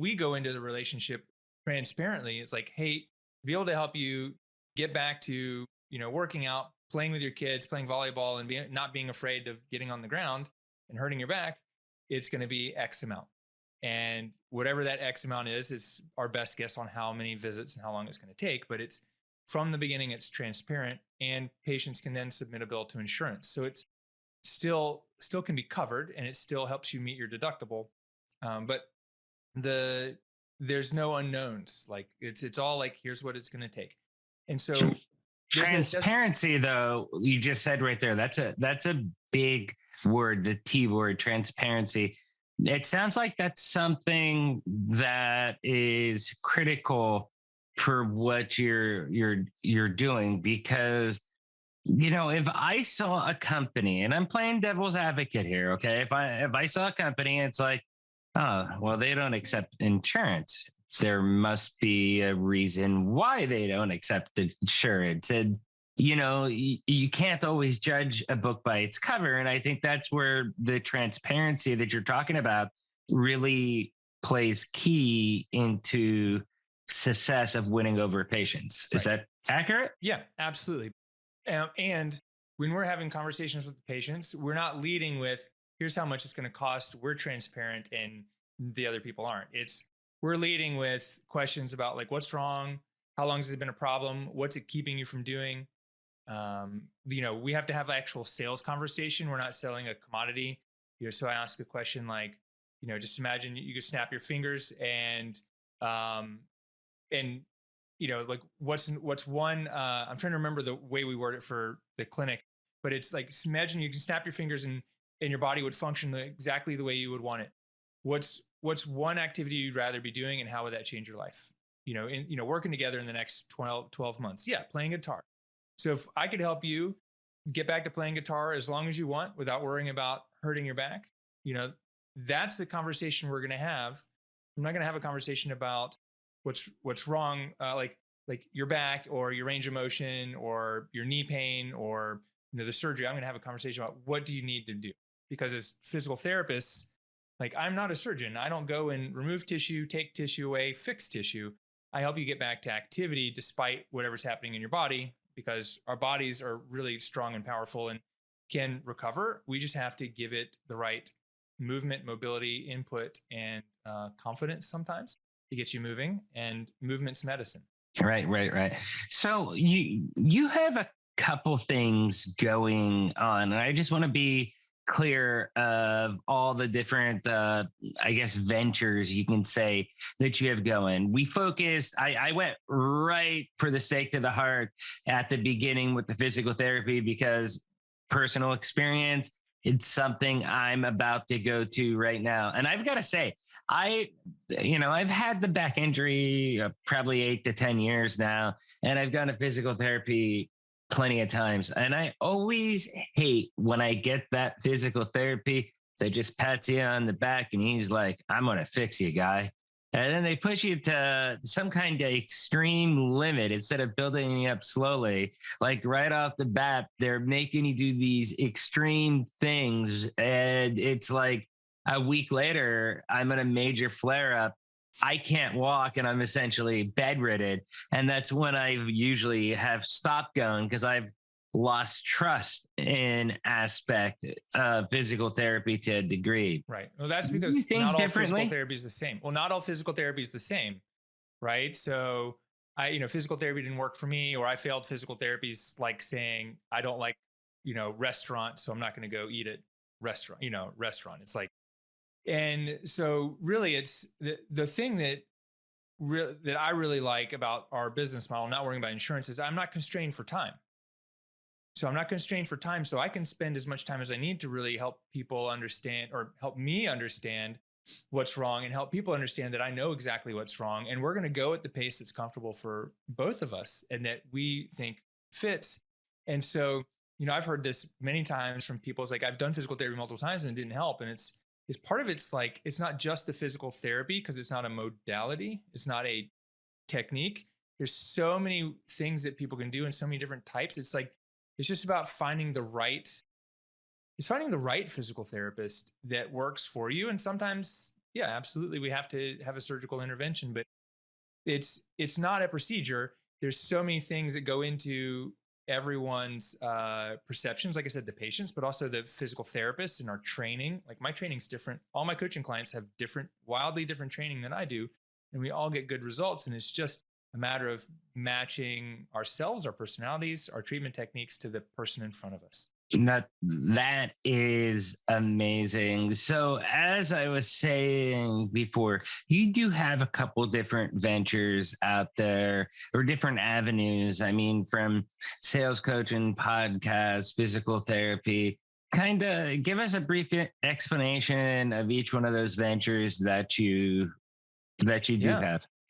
we go into the relationship transparently. It's like, hey, to be able to help you get back to, working out, playing with your kids, playing volleyball, and not being afraid of getting on the ground and hurting your back, it's going to be X amount. And whatever that X amount is, it's our best guess on how many visits and how long it's going to take. But it's from the beginning, it's transparent, and patients can then submit a bill to insurance. So it's still can be covered, and it still helps you meet your deductible. But there's no unknowns. Like it's all like, here's what it's going to take. And so transparency, though, you just said right there, that's a big word, the T word, transparency. It sounds like that's something that is critical for what you're doing, because if I saw a company, and I'm playing devil's advocate here, okay, if I saw a company, it's like, oh, well, they don't accept insurance, there must be a reason why they don't accept insurance. And you can't always judge a book by its cover. And I think that's where the transparency that you're talking about really plays key into success of winning over patients. Is that accurate? Yeah, absolutely. And when we're having conversations with the patients, we're not leading with, here's how much it's going to cost. We're transparent and the other people aren't. We're leading with questions about, like, what's wrong? How long has it been a problem? What's it keeping you from doing? We have to have an actual sales conversation. We're not selling a commodity. So I ask a question like, just imagine you could snap your fingers and like what's one, I'm trying to remember the way we word it for the clinic, but it's like, imagine you can snap your fingers and your body would function exactly the way you would want it. What's one activity you'd rather be doing, and how would that change your life? Working together in the next 12 months. Yeah, playing guitar. So if I could help you get back to playing guitar as long as you want without worrying about hurting your back, that's the conversation we're going to have. I'm not going to have a conversation about what's wrong, like your back or your range of motion or your knee pain or the surgery. I'm going to have a conversation about, what do you need to do? Because as physical therapists, like, I'm not a surgeon. I don't go and remove tissue, take tissue away, fix tissue. I help you get back to activity despite whatever's happening in your body, because our bodies are really strong and powerful and can recover. We just have to give it the right movement, mobility, input, and confidence sometimes to get you moving. And movement's medicine. Right. So you have a couple things going on, and I just want to be clear of all the different, ventures you can say that you have going. We focused, I went right for the stake to the heart at the beginning with the physical therapy, because personal experience, it's something I'm about to go to right now. And I've got to say, I've had the back injury probably 8 to 10 years now, and I've gone to physical therapy plenty of times. And I always hate when I get that physical therapy that just pats you on the back and he's like, I'm going to fix you, guy. And then they push you to some kind of extreme limit instead of building you up slowly. Like right off the bat, they're making you do these extreme things. And it's like a week later, I'm in a major flare up. I can't walk and I'm essentially bedridden. And that's when I usually have stopped going, because I've lost trust in aspect of physical therapy to a degree. Right. Well, that's because not all physical therapy is the same. Well, not all physical therapy is the same. Right. So physical therapy didn't work for me, or I failed physical therapies, like saying, I don't like, restaurant, so I'm not going to go eat at restaurant. It's like, and so really it's the thing that I really like about our business model, not worrying about insurance, is I'm not constrained for time. So I'm not constrained for time. So I can spend as much time as I need to really help people understand, or help me understand what's wrong, and help people understand that I know exactly what's wrong. And we're going to go at the pace that's comfortable for both of us and that we think fits. And so, I've heard this many times from people. It's like, I've done physical therapy multiple times and it didn't help. And it's part of it's like, it's not just the physical therapy, because it's not a modality. It's not a technique. There's so many things that people can do and so many different types. It's like, it's just about finding the right physical therapist that works for you. And sometimes yeah, absolutely, we have to have a surgical intervention, but it's not a procedure. There's so many things that go into everyone's perceptions. Like I said, the patients, but also the physical therapists and our training. Like my training's different. All my coaching clients have different, wildly different training than I do, and we all get good results. And it's just a matter of matching ourselves, our personalities, our treatment techniques to the person in front of us. That is amazing. So, as I was saying before, you do have a couple different ventures out there or different avenues. I mean, from sales coaching, podcast, physical therapy. Kind of give us a brief explanation of each one of those ventures that you do Yeah. have.